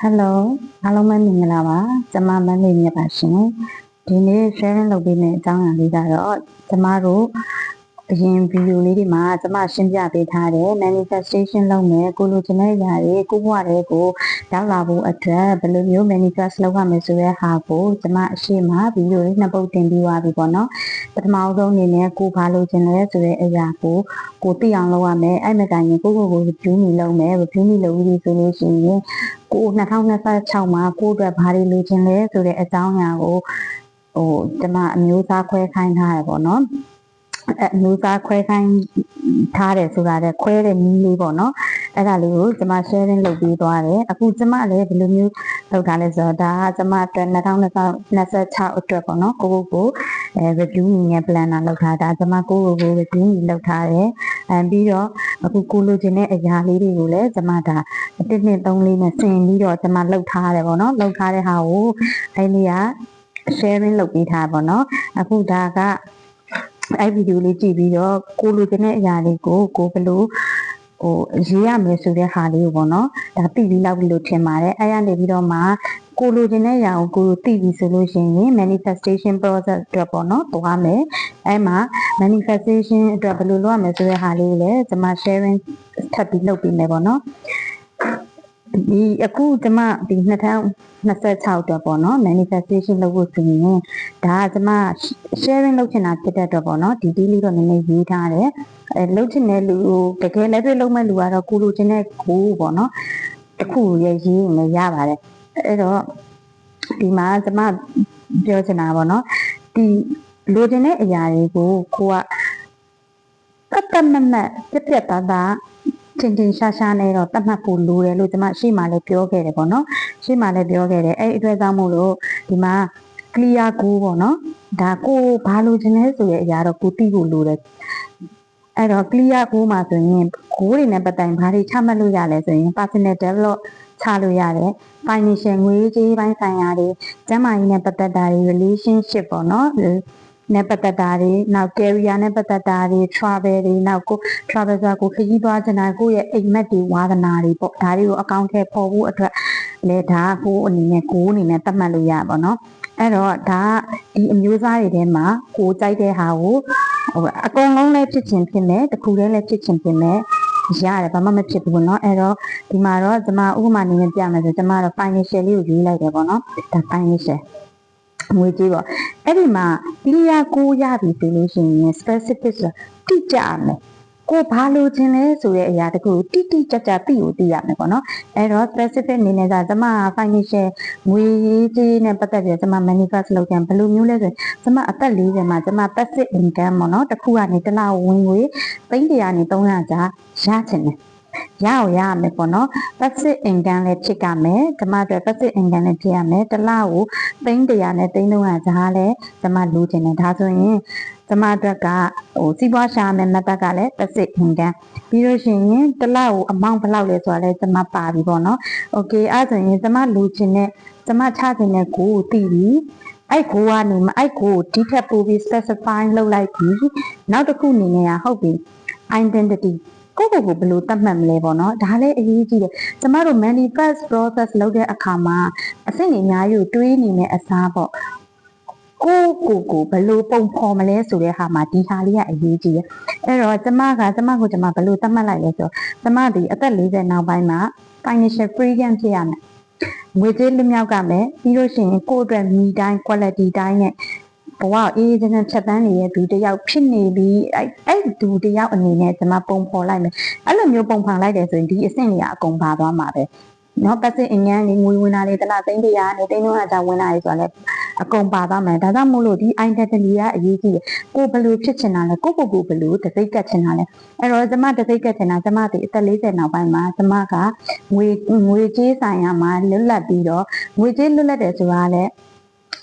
Hello အားလုံးပဲမင်္ဂလာပါကျမမန်းလေးမြတ်ပါရှင်ဒီနေ့ sharing လုပ်ပေးမယ့်အကြောင်းအရာလေးကတော့ကျမတို့အရင်ဗီဒီယိုလေးတွေမှာကျမရှင်းပြပေးထားတဲ့ manifestation လုပ်မယ်ကိုလိုချင်တဲ့အရာတွေကိုဘဝတွေကိုရောက်လာဖို့အတွက်ဘယ်လိုမျိုး manifest လုပ်ရမယ်ဆိုတဲ့ဟာကိုကျမအရှိမဗီဒီယိုလေးနှစ်ပုတ်တင်ပြီးသွားပြီပေါ့နော်ပထမဆုံးအနေနဲ့ကိုဘာလိုချင်လဲဆိုတဲ့အရာကိုသိအောင်လုပ်ရမယ်အဲ့မတိုင်ရင်ကို review မိလုပ်မယ် review မိလုပ်ပြီးဆိုလို့ရှိရင်ကို2026မှာကိုအတွက်ဘာတွေလိုချင်လဲဆိုတဲ့အကြောင်းအရာကိုကျမအမျိုးသားခွဲခိုင်းထားရပေါ့နော်အမျိုးသားခွဲခိုင်းထားတယ်ဆိုတာတဲ့ခွဲတဲ့နည်းလေးပေါ့နော်အဲ့ဒါလေးကိုကျမ sharing လုပ်ပြီးသွားတယ်အခုကျမလည်းဘယ်လိုမျိုးလုပ်ထားလဲဆိုတော့ဒါကကျမအတွက်2026အတွက်ပေါ့နော်ကို review နည်း planner လုပ်ထားတာကျမကို review နည်းလုပ်ထားတယ်ပြီးတော့အခုကိုလိုချင်တဲ့အရာလေးတွေကိုလည်းကျမဒါ1-2-3လေးနဲ့ဆင်ပြီးတော့ကျမလုပ်ထားတယ်ပေါ့နော်လုပ်ထားတဲ့ဟာကိုအဲ့ဒီက sharing လုပ်ပေးထားပါတော့အခုဒါကအဲ့ဗီဒီယိုလေးကြည့်ပြီးတော့ကိုလိုချင်တဲ့အရာလေးကိုဘယ်လိုရေးရမယ်ဆိုတဲ့ဟာလေးကိုပေါ့နော်ဒါသိပြီးလောက်ပြီးလို့ထင်ပါတယ်အဲ့ရနေပြီးတော့မှကိုလိုချင်တဲ့အရာကိုသိပြီဆိုလို့ရှိရင် manifestation process အတွက်ပေါ့နော်သွားမယ်အဲ့မှာ manifestation အတွက်ဘယ်လိုလုပ်ရမလဲဆိုတဲ့ဟာလေးကိုလည်းကျွန်မ sharing ထပ်ပြီးလုပ်ပေးမယ်ပေါ့နော်ဒီအခုကျမဒီ2026အတွက်ပေါ့နော် manifestation လုပ်ဖို့ဆိုရင်ဒါကကျမ sharing လုပ်ချင်တာဖြစ်တဲ့အတွက်ပေါ့နော်ဒီဒီလေးတော့နည်းနည်းရေးထားတယ်လုပ်ချင်တဲ့လူတကယ်လက်တွေ့လုပ်မဲ့လူကတော့ကိုလိုချင်တဲ့ကိုပေါ့နော်တခုရေးရင်လည်းရပါတယ်အဲ့တော့ဒီမှာကျမပြောချင်တာပေါ့နော်ဒီလိုချင်တဲ့အရာတွေကိုကိုကတတ်မတ်ပြတ်သားသားတင်ရှားနဲ့တော့တတ်မှတ်ဖို့လိုတယ်လို့ကျွန်မရှေ့မှာလည်းပြောခဲ့တယ်ပေါ့နော်ရှေ့မှာလည်းပြောခဲ့တယ်အဲ့အတွက်ကြောင့်မို့လို့ဒီမှာ clear goal ပေါ့နော်ဒါကိုဘာလို့ချင်လဲဆိုတဲ့အရာတော့ကိုသိဖို့လိုတယ်အဲ့တော့ clear goal မှာဆိုရင် goal တွေနဲ့ပတ်သက်ရင်ဘာတွေချမှတ်လို့ရလဲဆိုရင် personal develop ချလို့ရတယ် financial ငွေကြေးပိုင်းဆိုင်ရာတွေကျန်းမာရေးနဲ့ပတ်သက်တာတွေ relationship ပေါ့နော်နဲ့ပတ်သက်တာတွေနောက် career နဲ့ပတ်သက်တာတွေ travel တွေနောက်ကို travel ဆိုတာကိုခရီးသွားချင်တာကိုယ့်ရဲ့အိမ်မက်တွေဝါသနာတွေပေါ့ဒါတွေကိုအကောင့်ထဲပေါ်ဖို့အတွက်လေဒါကိုအနေနဲ့သတ်မှတ်လို့ရပါတော့နော်အဲ့တော့ဒါဒီအမျိုးသားတွေထဲမှာကိုကြိုက်တဲ့ဟာကိုအကုန်လုံးလည်းဖြစ်ချင်ဖြစ်မယ်တစ်ခုတည်းလည်းဖြစ်ချင်ဖြစ်မယ်ရတယ်ဘာမှမဖြစ်ဘူးเนาะအဲ့တော့ဒီမှာတော့ကျွန်မဥပမာအနေနဲ့ပြမယ်ဆိုကျွန်မတော့ financial လေးကိုယူလိုက်တယ်ပေါ့နော်ဒါ financial ငွေကြေးပေါ့အဲ့ဒီမှာ clear ကိုရပြီဆိုလို့ရှိရင် specific ဆိုတိကျမယ်ကိုဘာလို့ခြင်းလဲဆိုတဲ့အရာတခုကိုတိကျသိကိုသိရမယ်ပေါ့နော်အဲ့တော့ specific အနေနဲ့ကျွန်မ financial ငွေကြေးနဲ့ပတ်သက်ပြီးကျွန်မ manifest လုပ်ကြံဘယ်လိုမျိုးလဲဆိုရင်ကျွန်မအသက်40မှာကျွန်မ passive income ပေါ့နော်တစ်ခုကနေတစ်လဝင်ငွေ300နဲ့300ကြားရချင်တယ်ရအောင်ရမယ်ပေါ့နော် passive income လည်းဖြစ်ကြမယ်ကျမတို့ passive income လည်းဖြစ်ရမယ်တစ်လကို300နဲ့300ကြားလည်းကျမလိုချင်တယ်ဒါဆိုရင်ကျမအတွက်ကစီးပွားရှာမယ်မတ်ကလည်း passive income ပြီးလို့ရှိရင်တစ်လကိုအမောင့်ဘယ်လောက်လဲဆိုတာလည်းကျမပါပြီပေါ့နော် okay အဲ့ဆိုရင်ကျမလိုချင်တဲ့ကျမချချင်တဲ့ကိုသိပြီအဲ့ကိုကနေအဲ့ကိုဒီထက်ပိုပြီး specify လုပ်လိုက်ပြီနောက်တစ်ခုအနေနဲ့ဟုတ်ပြီ identity ကိုဘယ်လိုသတ်မှတ်မလဲပေါ့နော်ဒါလည်းအရေးကြီးတယ်ကျမတို့ manifest process လုပ်တဲ့အခါမှာအစိတ်အများကြီးတွေးနေတဲ့အစားပေါ့ကိုဘယ်လိုပုံဖော်မလဲဆိုတဲ့ဟာမှာဒီဟာလေးကအရေးကြီးတယ်အဲ့တော့ကျမကိုဘယ်လိုသတ်မှတ်လိုက်လဲဆိုတော့ကျမဒီအသက်40နောက်ပိုင်းမှာ financial freedom ဖြစ်ရမယ်ငွေကြေးလွတ်မြောက်ကမယ်ပြီးလို့ရှိရင်ကိုယ့်အတွက်မိတိုင်း quality တိုင်းနဲ့ဘဝအေးချမ်းဖြတ်သန်းနေတဲ့သူတယောက်ဖြစ်နေပြီးအဲ့သူတယောက်အနေနဲ့ကျွန်မပုံဖော်လိုက်မယ်အဲ့လိုမျိုးပုံဖော်လိုက်တယ်ဆိုရင်ဒီအဆင့်တွေကအကုန်ပါသွားမှာပဲနော် passive income တွေငွေဝင်တာတွေတစ်လ300နဲ့300ကျော်ဝင်တာတွေဆိုတာလည်းအကုန်ပါသွားမယ်ဒါကြောင့်မို့လို့ဒီ identity ကအရေးကြီးတယ်ကိုဘယ်လိုဖြစ်ချင်တာလဲကိုဘယ်လိုတစိတ်ကတ်ချင်တာလဲအဲ့တော့ကျွန်မတစိတ်ကတ်ချင်တာကျွန်မဒီအသက်40နောက်ပိုင်းမှာကျွန်မကငွေကြေးဆိုင်ရာမှာလွတ်လပ်ပြီးတော့ငွေကြေးလွတ်လပ်တယ်ဆိုတာလည်း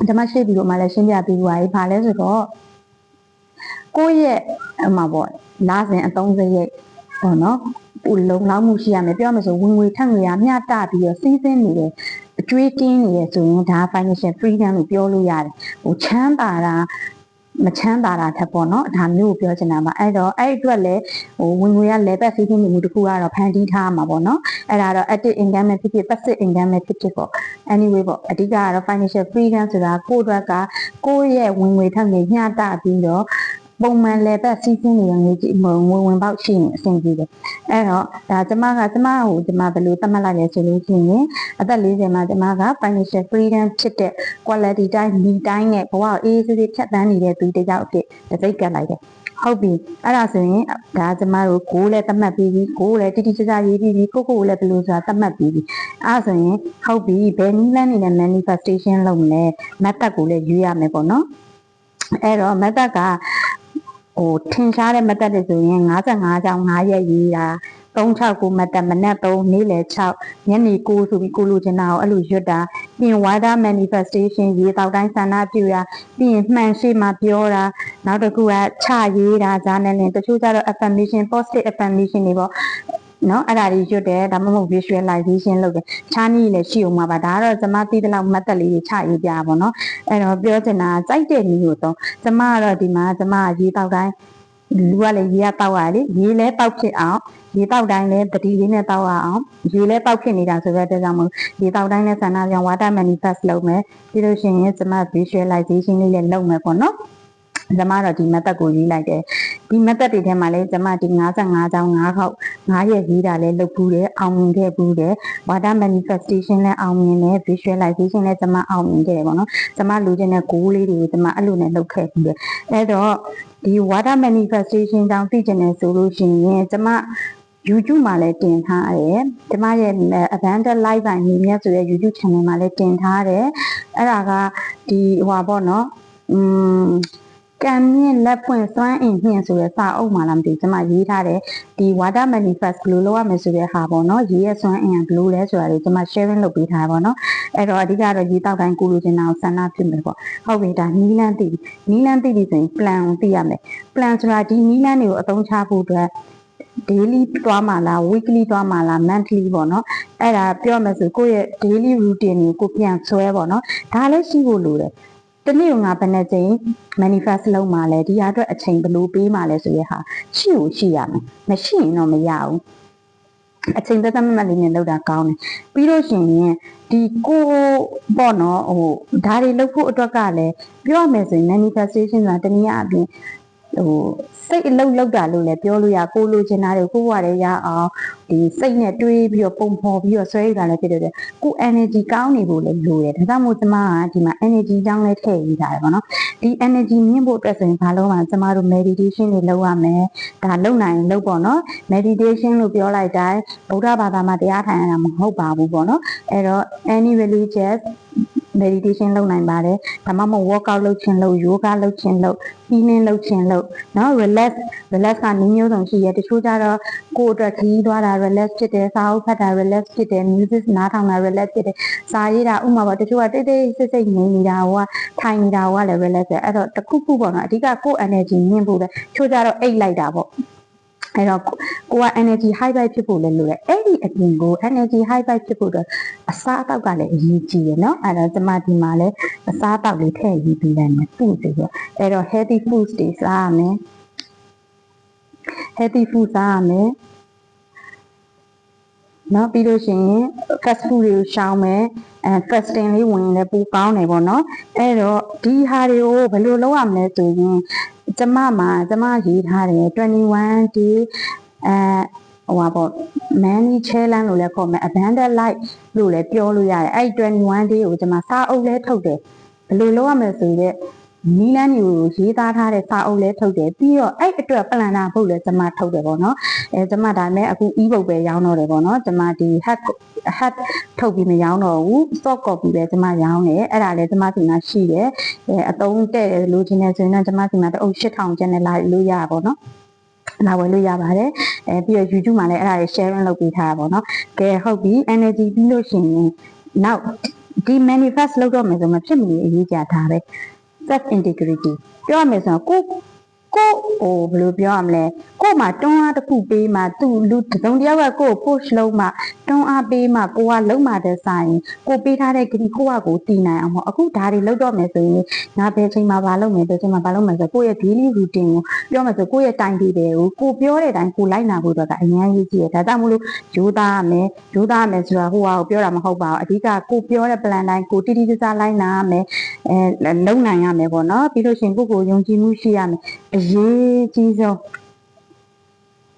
ကျွန်မရှိပြီးတော့မှလည်းရှင်းပြပြီးသွားပြီ။ဘာလဲဆိုတော့ကိုယ့်ရဲ့ပေါ့လာစဉ်အသုံးစရိတ်ပေါ့နော်။လုံလောက်မှုရှိရမယ်ပြောမှဆိုဝင်ငွေထက်ငွေရမျှတပြီးတော့စီးဆင်းနေတယ်အကျွေးတင်းနေရဆိုရင်ဒါ financial freedom လို့ပြောလို့ရတယ်။ချမ်းသာတာ မချမ်းသာတာထက်ပေါ့နော်ဒါမျိုးကိုပြောချင်တာပါအဲ့တော့အဲ့အတွက်လည်းဝင်ငွေကlevel စီးခြင်းမှုတစ်ခုကတော့ဖန်တီးထားမှာပေါ့နော်အဲ့ဒါတော့ active income ပဲဖြစ်ဖြစ် passive income ပဲဖြစ်ဖြစ်ပေါ့ anyway ပေါ့အဓိကကတော့ financial freedom ဆိုတာကိုယ့်အတွက်ကကိုယ့်ရဲ့ဝင်ငွေထက်မျှတပြီးတော့ပုံမှန်level စီးခြင်းနေတဲ့ငွေဝင်ပေါက်ရှိနေအဆင်ပြေတယ်အဲ့တော့ဒါကျမကိုကျမဘယ်လိုသတ်မှတ်လိုက်လဲဆိုလို့ရှိရင်အသက်40မှာကျမက financial freedom ဖြစ်တဲ့ quality တိုင်း need တိုင်းနဲ့ဘဝကိုအေးအေးဆေးဆေးဖြတ်သန်းနေတဲ့သူတစ်ယောက်အဖြစ်တစ်စိတ်ကပ်လိုက်တယ်ဟုတ်ပြီအဲ့ဒါဆိုရင်ဒါကျမတို့ကိုယ်လည်းသတ်မှတ်ပြီးပြီကိုယ်လည်းတိတိကျကျရေးပြီးပြီကိုယ်လည်းဘယ်လိုဆိုတာသတ်မှတ်ပြီးပြီအဲ့ဒါဆိုရင်ဟုတ်ပြီဘယ်နည်းလမ်းနေနဲ့ manifestation လုပ်မလဲ method ကိုလည်းရွေးရမယ်ပေါ့နော်အဲ့တော့ method ကထင်ရှားတဲ့ method တွေဆိုရင်55ကြောင်း9ရက်ရေးတာ369 method မနက်3နေ့လယ်6ညနေ9ဆိုပြီးကိုလိုချင်တာကိုအဲ့လိုရွတ်တာပြီးရင် water manifestation ရေတောက်တိုင်းဆန္ဒပြုတာပြီးရင်မှန်ရှိမှပြောတာနောက်တစ်ခုကချရေးတာဂျာနယ်လင်တချို့ကျတော့ affirmation positive affirmation တွေပေါ့နော်အဲ့ဒါတွေရွတ်တယ်ဒါမှမဟုတ် visualization လုပ်တယ်ခြားနည်းလည်းရှိအောင်ပါဒါကတော့ကျမသိတဲ့လောက် method လေးတွေချရေးပြပါပေါ့နော်အဲ့တော့ပြောချင်တာစိုက်တဲ့နည်းကိုတော့ကျမကတော့ဒီမှာကျမရေတောက်တိုင်းလူကလည်းရေကတောက်ရတယ်ရေလဲတောက်ဖြစ်အောင်ရေတောက်တိုင်းလည်းတတိလေးနဲ့တောက်ရအောင်ရေလဲတောက်ဖြစ်နေတာဆိုတဲ့အတွက်ကြောင့်မို့ရေတောက်တိုင်းနဲ့ဆန္ဒပြောင်း water manifest လုပ်မယ်ပြီးလို့ရှိရင်ကျမ visualization လေးလည်းလုပ်မယ်ပေါ့နော်ကျမတော့ဒီ method ကိုရေးလိုက်တယ်ဒီ method တွေထဲမှာလည်းကျမဒီ55ကြောင်း9ခေါက်9ရက်ရေးတာလည်းလုပ်ဘူးတယ်အောင်မြင်ခဲ့ဘူးတယ် water manifestation လည်းအောင်မြင်တယ် visualization လည်းကျမအောင်မြင်ခဲ့တယ်ပေါ့နော်ကျမလူချင်းတဲ့ goal လေးတွေကိုကျမအဲ့လိုနဲ့လုပ်ခဲ့ပြီးတယ်အဲ့တော့ဒီ water manifestation ကြောင့်သိကျင်တယ်ဆိုလို့ရှိရင်ကျမ YouTube မှာလည်းတင်ထားတယ်ကျမရဲ့ Abundant Life by ညီမြတ်ဆိုတဲ့ YouTube channel မှာလည်းတင်ထားတယ်အဲ့ဒါကဒီပေါ့နော်ကံမြင့်လက်ဖွင့်စွမ်းအင်မြင့်ဆိုတဲ့စာအုပ်မှာလားမသိဘူးကျမရေးထားတယ်ဒီ water manifest ဘယ်လိုလုပ်ရမလဲဆိုတဲ့ဟာပေါ့နော်ရေးရဲ့စွမ်းအင်ကဘယ်လိုလဲဆိုတာတွေကျမ sharing လုပ်ပေးထားပါတော့အဲ့တော့အဓိကတော့ရေးတောက်တိုင်းကိုလိုချင်တာကိုဆန္ဒဖြစ်မယ်ပေါ့ဟုတ်ပြီဒါနီးလန်းသိပြီဆိုရင် plan ကိုသိရမယ် plan ဆိုတာဒီနီးလန်းတွေကိုအသုံးချဖို့အတွက် daily သွားမှာလား weekly သွားမှာလား monthly ပေါ့နော်အဲ့ဒါပြောမယ်ဆိုကိုယ့်ရဲ့ daily routine ကိုပြန်ဆွဲပေါ့နော်ဒါလည်းရှိဖို့လိုတယ်တနေ့ကငါဘယ်နဲ့ချိန် manifest လုပ်မှာလဲဒီဟာအတွက်အချိန်ဘယ်လိုပေးမှာလဲဆိုရဟာရှိရမယ်မရှိရင်တော့မရဘူးအချိန်သက်သက်မှတ်လေးနဲ့လုပ်တာကောင်းတယ်ပြီးလို့ရှိရင်ဒီကိုပေါ့နော်ဒါတွေလုပ်ဖို့အတွက်ကလည်းပြောရမယ်ဆိုရင် manifestation ဆိုတာတနည်းအားဖြင့်စိတ်အလုပ်လုပ်တာလို့လည်းပြောလို့ရကိုလိုချင်တာတွေကိုဘဝထဲရအောင်ဒီစိတ်နဲ့တွေးပြီးတော့ပုံဖော်ပြီးတော့ဆွဲရတာလည်းဖြစ်တယ်ကို energy ကောင်းနေဖို့လည်းလိုတယ်ဒါကြောင့်မို့ကျမကဒီမှာ energy ကြောင်းလည်းထည့်ရေးထားတယ်ပေါ့နော်ဒီ energy မြင့်ဖို့အတွက်ဆိုရင်ဘာလို့မှကျမတို့ meditation တွေလုပ်ရမယ်ဒါလုပ်နိုင်ရင်လုပ်ပေါ့နော် meditation လို့ပြောလိုက်တိုင်းဗုဒ္ဓဘာသာမှာတရားထိုင်ရတာမဟုတ်ပါဘူးပေါ့နော်အဲ့တော့ any religious meditation လုပ်နိုင်ပါတယ်ဒါမှမဟုတ် workout လုပ်ခြင်းလုပ် yoga လုပ်ခြင်းလုပ် healing လုပ်ခြင်းလုပ်နော် relax ကနည်းမျိုးစုံရှိရတချို့ကြတော့ကိုယ်အတွက်ခရီးသွားတာ relax ဖြစ်တယ်စာအုပ်ဖတ်တာ relax ဖြစ်တယ် music နားထောင်တာ relax ဖြစ်တယ်စာရေးတာဥမာပေါ့တချို့ကတိတ်ဆိတ်နေနေတာဟိုကထိုင်နေတာဟိုကလည်း relax ပဲအဲ့တော့တခုပေါ့နော်အဓိကကိုယ် energy မြင့်ဖို့ပဲချို့ကြတော့အိတ်လိုက်တာပေါ့အဲ့တော့ကိုက energy high vibe ဖြစ်ဖို့လည်းလိုတယ်အဲ့ဒီအပြင်ကို energy high vibe ဖြစ်ဖို့အတွက်အစားအသောက်ကလည်းအရေးကြီးရယ်နော်အဲ့တော့ကျမဒီမှာလည်းအစားအသောက်လေးထည့်ရေးပေးလိုက်မယ်ပို့စီပေါ့အဲ့တော့ healthy foods တွေစားရမယ် healthy food စားရမယ်နော်ပြီးလို့ရှိရင် fast food တွေကိုရှောင်မယ်fasting လေးဝင်လည်းပိုကောင်းတယ်ပေါ့နော်အဲ့တော့ဒီဟာတွေကိုဘယ်လိုလုပ်ရမလဲဆိုရင်ကျမရေးထားတယ်21 day ပေါ့ money challenge လို့လည်းခေါ်မယ် abundant life လို့လည်းပြောလို့ရတယ်အဲ့21 day ကိုကျမစာအုပ်လည်းထုတ်တယ်ဘယ်လိုလုပ်ရမလဲဆိုတော့နီးလန်းတွေကိုရေးသားထားတဲ့စာအုပ်လည်းထုတ်တယ်ပြီးတော့အဲ့အတွက် plan နာဖို့လည်းကျမထုတ်တယ်ပေါ့နော်ကျမဒါနဲ့အခု e-book ပဲရောင်းတော့တယ်ပေါ့နော်ကျမဒီ hat ထုတ်ပြီးမရောင်းတော့ဘူး soft copy ပဲကျမရောင်းတယ်အဲ့ဒါလည်းကျမစီမှာရှိတယ်အသုံးတဲ့လိုချင်တယ်ဆိုရင်တော့ကျမစီမှာတအုပ်8000ကျန်နေလာလို့ရပါပေါ့နော်လာဝယ်လို့ရပါတယ်ပြီးတော့ YouTube မှာလည်းအဲ့ဒါတွေ sharing လုပ်ပေးထားတာပေါ့နော်ကဲဟုတ်ပြီ energy ပြီးလို့ရှိရင်နောက်ဒီ manifest လုပ်တော့မယ်ဆိုမှဖြစ်မနေအရေးကြတာပဲself integrity ပြောရမယ်ဆိုတော့ ကိုဘယ်လိုပြောရမလဲကို့မှာတွန်းအားတစ်ခုပေးမှသူ့လူတုံးတယောက်ကကို့ push လုပ်မှတွန်းအားပေးမှကိုကလုံးမှတဲ့ဆိုင်ကိုပေးထားတဲ့ဂရီကိုကတည်နိုင်အောင်ပေါ့အခုဒါတွေလောက်တော့မယ်ဆိုရင်ငါဘယ်ချိန်မှာမလုပ်မယ်ဘယ်ချိန်မှာမလုပ်မယ်ဆိုကိုယ့်ရဲ့ daily routine ကိုပြောမှဆိုကိုယ့်ရဲ့တိုင်တီတွေကိုပြောတဲ့အတိုင်းကိုလိုက်နာဖို့အတွက်ကအများကြီးကြည့်ရဒါကြောင့်မလို့ရိုးသားရမယ်ဆိုတာဟိုဟာကိုပြောတာမဟုတ်ပါဘူးအဓိကကိုပြောတဲ့ plan တိုင်းကိုတိတိကျကျလိုက်နာရမယ်လုံနိုင်ရမယ်ပေါ့နော်ပြီးလို့ရှိရင်ကိုယုံကြည်မှုရှိရမယ်အရေးကြီးဆုံး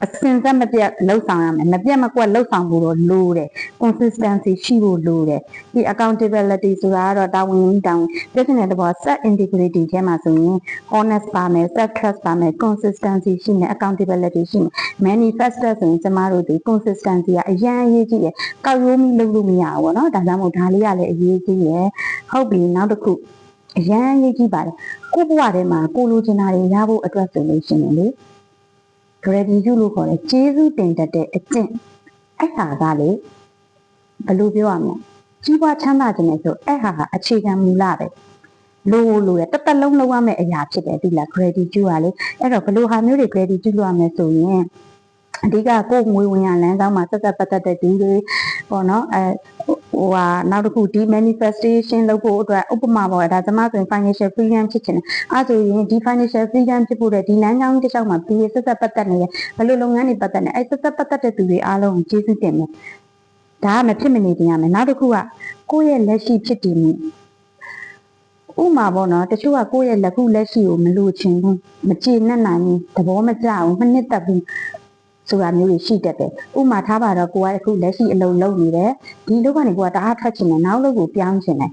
အစင်စက်မပြတ်လှုပ်ဆောင်ရမယ်မပြတ်မကွက်လှုပ်ဆောင်ဖို့တော့လိုတယ် consistency ရှိဖို့လိုတယ်ဒီ accountability ဆိုတာကတော့တာဝန်ယူတာဝန်ပြည့်စုံတဲ့ဘော set integrity ထဲမှာဆိုရင် honest ပါမယ် self trust ပါမယ် consistency ရှိမယ် accountability ရှိမယ် manifestor ဆိုရင်ကျမတို့ဒီ consistency ကအရင်အရေးကြီးတယ်ကောက်ရိုးမိလုပ်လို့မရဘူးပေါ့နော်ဒါကြောင့်မို့ဒါလေးကလည်းအရေးကြီးရယ်ဟုတ်ပြီနောက်တစ်ခုအရင်အရေးကြီးပါတယ်ကိုယ့်ဘဝထဲမှာကိုလိုချင်တာတွေရဖို့အတွက်ဆိုလို့ရှိရင်လေgratitude လို့ခေါ်တယ်ကျေးဇူးတင်တတ်တဲ့အကျင့်အဲ့ဟာကလေဘယ်လိုပြောရမလဲကြီးပွားချမ်းသာခြင်းနဲ့ဆိုအဲ့ဟာကအခြေခံမူလပဲလိုရတစ်သက်လုံးလုပ်ရမယ့်အရာဖြစ်တယ်ဒီလား gratitude ကလေအဲ့တော့ဘယ်လိုဟာမျိုးတွေ gratitude လုပ်ရမလဲဆိုရင်အဓိကကိုယ်ငွေဝင်ရလမ်းကြောင်းမှာဆက်ပတ်သက်တဲ့ဒီတွေပေါ့နော်နောက်တစ်ခုဒီ manifestation လုပ်ဖို့အတွက်ဥပမာပေါ့ဒါကျမဆိုရင် financial freedom ဖြစ်ချင်တယ်အဲဆိုရင်ဒီ financial freedom ဖြစ်ဖို့တဲ့ဒီလမ်းကြောင်းတစ်လျှောက်မှာဒီဆက်ပတ်သက်နေတယ်ဘယ်လိုလုပ်ငန်းတွေပတ်သက်နေအဲဆက်ပတ်သက်တဲ့သူတွေအားလုံးကိုကျေးဇူးတင်မယ်ဒါကမဖြစ်မနေတင်ရမယ်နောက်တစ်ခုကကိုယ့်ရဲ့လက်ရှိဖြစ်တည်မှုဥမာပေါ့နော်တချို့ကကိုယ့်ရဲ့လက်ခုလက်ရှိကိုမလိုချင်ဘူးမကျေနပ်နိုင်ဘူးသဘောမကျဘူးမနှစ်သက်ဘူးဆိုတာမျိုးတွေရှိတတ်တယ်ဥမာထားပါတော့ကိုကအခုလက်ရှိအလုပ်လုပ်နေတယ်ဒီလုပ်ကနေကိုကတအားထွက်ချင်တယ်နောက်လုပ်ကိုပြောင်းချင်တယ်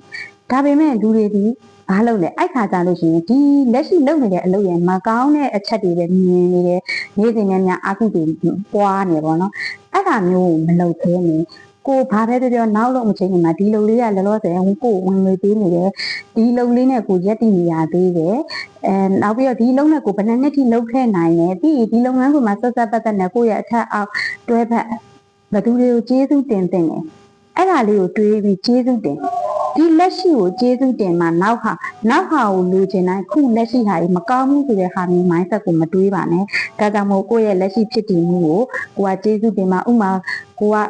ဒါပေမဲ့လူတွေဒီဘာလုပ်လဲအဲ့ခါကြလို့ရှိရင်ဒီလက်ရှိလုပ်နေတဲ့အလုပ်ရဲ့မကောင်းတဲ့အချက်တွေပဲမြင်နေတယ်နေ့စဉ်နဲ့များအခုတွေပွားနေပေါ့နော်အဲ့ဒါမျိုးကိုမလုပ်သေးနဲ့ကိုဘာပဲပြောနောက်လို့မချိန်မှာဒီလုပ်လေးကလောလောဆယ်ကိုဝင်ငွေပေးနေတယ်ဒီလုပ်လေးနဲ့ကိုရက်တည်နေရသေးတယ်နောက်ပြီးတော့ဒီလုပ်နဲ့ကိုဘယ်နှစ်ထိလုပ်ခဲ့နိုင်လဲပြီးဒီလုပ်ငန်းကိုမှဆက်ပတ်သက်နေကိုရဲ့အထက်အောက်တွဲဖက်ဘသူတွေကိုကျေးဇူးတင်တယ်အဲ့ဒါလေးကိုတွေးပြီးကျေးဇူးတင်ဒီလက်ရှိကိုကျေးဇူးတင်မှနောက်ဟာကိုလိုချင်တိုင်းခုလက်ရှိဟာကြီးမကောင်းဘူးဆိုတဲ့ဟာမျိုး mindset ကိုမတွေးပါနဲ့ဒါကြောင့်မို့ကိုယ့်ရဲ့လက်ရှိဖြစ်တည်မှုကိုကကျေးဇူးတင်မှဥမာကိုကဘယ်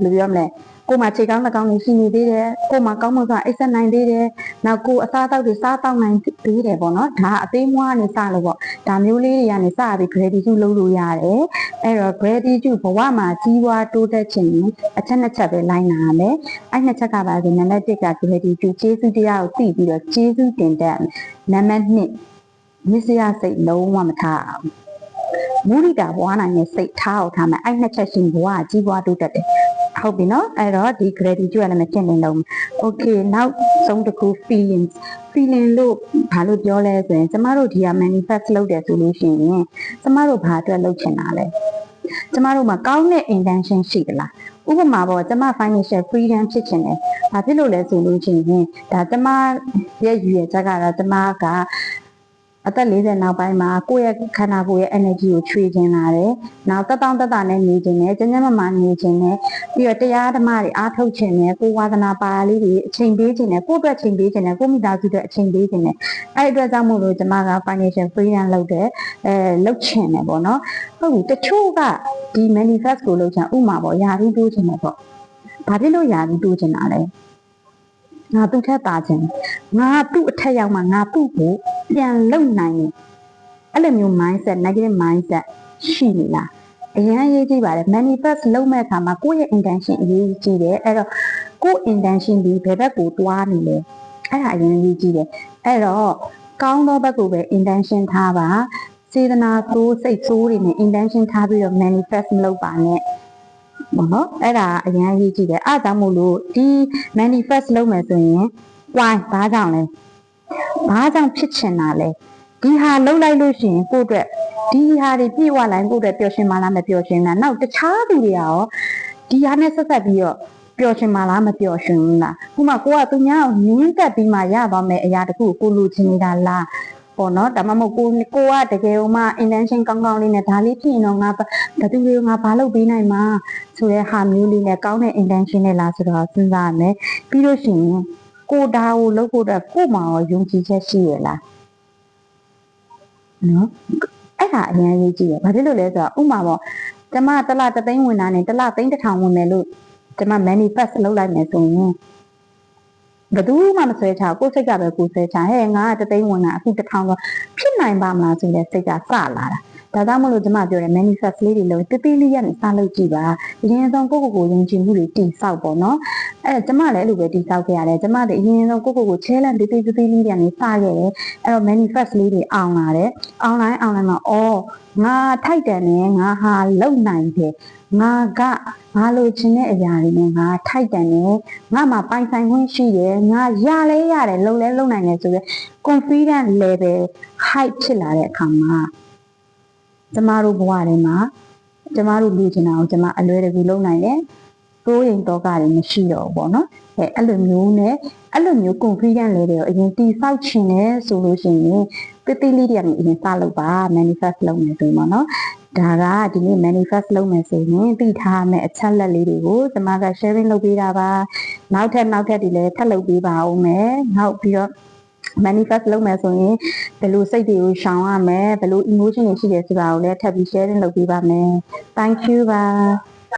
လိုပြောမလဲကိုမှခြေကောင်းလက်ကောင်းတွေရှိနေသေးတယ်ကိုမှကောင်းမွန်စွာအိပ်စက်နိုင်သေးတယ်နောက်ကိုအစားအသောက်တွေစားတောက်နိုင်သေးတယ်ပေါ့နော်ဒါအသေးမွားနေစလို့ပေါ့ဒါမျိုးလေးတွေကနေစပြီး gratitude လုပ်လို့ရတယ်အဲ့တော့ gratitude ဘဝမှာကြီးပွားတိုးတက်ခြင်းအချက်နှစ်ချက်ပဲလိုက်နာရမယ်အဲ့နှစ်ချက်ကပါဆိုနံပါတ်1က gratitude ကျေးဇူးတရားကိုသိပြီးတော့ကျေးဇူးတင်တတ်နံပါတ်2မြစ်စရာစိတ်လုံးဝမထားအောင်မုဒိတာဘွားနိုင်တဲ့စိတ်ထားအောင်ထားမယ်အဲ့နှစ်ချက်ရှင်ဘဝကြီးပွားတိုးတက်တယ်ဟုတ်ပြီနော်အဲ့တော့ဒီ gratitude ကလည်းမဖြစ်နေလုံး okay နောက်ဆုံးတစ်ခု feeling လို့ဘာလို့ပြောလဲဆိုရင်ကျမတို့ဒီက manifest လုပ်တယ်ဆိုလို့ရှိရင်ကျမတို့ဘာအတွက်လုပ်ချင်တာလဲကျမတို့မှာကောင်းတဲ့ intention ရှိသလားဥပမာပေါ့ကျမ financial freedom ဖြစ်ချင်တယ်ဘာဖြစ်လို့လဲဆိုလို့ရှိရင်ဒါကျမရဲ့ရည်ရွယ်ချက်ကတော့ကျမကအသက်40နောက်ပိုင်းမှာကိုယ့်ရဲ့ခန္ဓာကိုယ်ရဲ့ energy ကိုချွေကျင်လာတယ်။နောက်တက်နဲ့နေခြင်းနဲ့ကျဉ်းမမာနေခြင်းနဲ့ပြီးတော့တရားဓမ္မတွေအားထုတ်ခြင်းနဲ့ကိုယ်ဝါသနာပါလေးတွေအချိန်ပေးခြင်းနဲ့ကိုယ့်အတွက်ချိန်ပေးခြင်းနဲ့ကိုယ့်မိသားစုအတွက်အချိန်ပေးခြင်းနဲ့အဲ့အတွက်ကြောင့်မို့လို့ကျမက financial freedom လုပ်တယ်လုပ်ချင်တယ်ပေါ့နော်။ဟုတ်ပြီတချို့ကဒီ manifest ကိုလုပ်ချင်ဥမာပေါ့ယာပြီးတိုးခြင်းနဲ့ပေါ့။ဘာဖြစ်လို့ယာပြီးတိုးခြင်းတာလဲ။ငါသူ့ထက်ပါခြင်းငါသူ့အထက်ရောက်မှငါသူ့ကိုပြန်လုံနိုင်တယ်အဲ့လိုမျိုး mindset negative mindset ရှိနေလားအရင်အရေးကြီးပါတယ် manifest လုပ်မဲ့အခါမှာကိုယ့်ရဲ့ intention အရေးကြီးတယ်အဲ့တော့ကိုယ့် intention ဒီဘယ်ဘက်ကိုတွားနေလဲအဲ့ဒါအရင်အရေးကြီးတယ်အဲ့တော့ကောင်းသောဘက်ကိုပဲ intention ထားပါစေတနာဆိုးစိတ်ဆိုးတွေနဲ့ intention ထားပြီးတော့ manifest မလုပ်ပါနဲ့ဘောနော်အဲ့ဒါအရင်အရေးကြီးတယ်အားကြောင့်မို့လို့ဒီ manifest လုပ်မယ်ဆိုရင် why ဘာကြောင့်လဲဘာကြောင့်ဖြစ်ချင်တာလဲဒီဟာလှုပ်လိုက်လို့ရှိရင်ကိုယ့်အတွက်ဒီဟာတွေပြည့်ဝလာရင်ကိုယ့်အတွက်ပျော်ရွှင်မှလားမပျော်ရွှင်လားနောက်တခြားသူတွေရောဒီဟာနဲ့ဆက်ဆက်ပြီးတော့ပျော်ရွှင်မှလားမပျော်ရွှင်ဘူးလားခုမှကိုကသူများကိုနင်းတက်ပြီးမှရသွားမယ်အရာတခုကိုလိုချင်နေတာလားပေါ့နော်ဒါမှမဟုတ်ကိုကတကယ်မှ intention ကောင်းကောင်းလေးနဲ့ဒါလေးဖြစ်ရင်တော့ငါဘသူတွေကိုငါဘာလုပ်ပေးနိုင်မှာဆိုတဲ့ဟာမျိုးလေးနဲ့ကောင်းတဲ့ intention နဲ့လားဆိုတော့စဉ်းစားရမယ်ပြီးလို့ရှိရင်ကိုဒါကိုလုပ်ဖို့အတွက်ကို့မှာရောယုံကြည်ချက်ရှိရလား နော်အဲ့ဒါအရင်ရေးကြည့်ရဘာဖြစ်လို့လဲဆိုတော့ဥမာပေါ့ကျမတစ်လ3သိန်းဝင်တာနဲ့တစ်လ3တစ်ထောင်ဝင်မယ်လို့ကျမ manifest လုပ်လိုက်မယ်ဆိုရင်ဘယ်သူမှမဆွဲချကိုယ်စိတ်ကပဲကိုယ်ဆွဲချဟဲ့ငါက3သိန်းဝင်တာအခု1000ဆိုဖြစ်နိုင်ပါမလားဆိုတဲ့စိတ်ကစလာတာဒါကြောင့်မလို့ကျမပြောတယ် manifest လေးတွေလို့တတိလေးရနဲ့စလုပ်ကြည့်ပါအရင်ဆုံးကိုယုံကြည်မှုတွေတည်ဆောက်ပေါ့နော်အဲ့ကျမလည်းအဲ့လိုပဲတည်ဆောက်ခဲ့ရတယ်ကျမတို့အရင်ဆုံးကို challenge တတိလေးတွေနဲ့စခဲ့တယ်အဲ့တော့ manifest လေးတွေအောင်လာတယ်အောင်လိုက်မှာအော်ငါထိုက်တယ်နဲ့ငါဟာလုံနိုင်တယ်ငါကငါလိုချင်တဲ့အရာတွေနဲ့ငါထိုက်တယ်နဲ့ငါမှာပိုင်ဆိုင်ခွင့်ရှိတယ်ငါရလဲရတယ်လုံလဲလုံနိုင်တယ်ဆိုတော့ confidence level high ဖြစ်လာတဲ့အခါမှာကျမတို့ဘဝထဲမှာကျမတို့လူချင်တာကိုကျမအလွယ်တကူလုပ်နိုင်တယ်ကိုယ်ရင်တော့ကလည်းမရှိတော့ဘူးပေါ့နော်အဲ့လိုမျိုးနဲ့အဲ့လိုမျိုး confidence level ကိုအရင်တိဆောက်ချင်တယ်ဆိုလို့ရှိရင်တိလေးတွေကနေအရင်စလုပ်ပါ manifest လုပ်မယ်ဆိုရင်ပေါ့နော်ဒါကဒီနေ့ manifest လုပ်မယ်ဆိုရင်သိထားမယ်အချက်လက်လေးတွေကိုကျမက sharing လုပ်ပေးတာပါနောက်ထပ်ဒီလည်းထပ်လုပ်ပေးပါဦးမယ်နောက်ပြီးတော့manifest လုပ်မယ်ဆိုရင်ဘယ်လိုစိတ်တွေကိုရှောင်ရမယ်ဘယ်လို emotion တွေရှိတယ်ဆိုတာကိုလည်းထပ်ပြီး sharing လုပ်ပေးပါမယ် thank you ပါ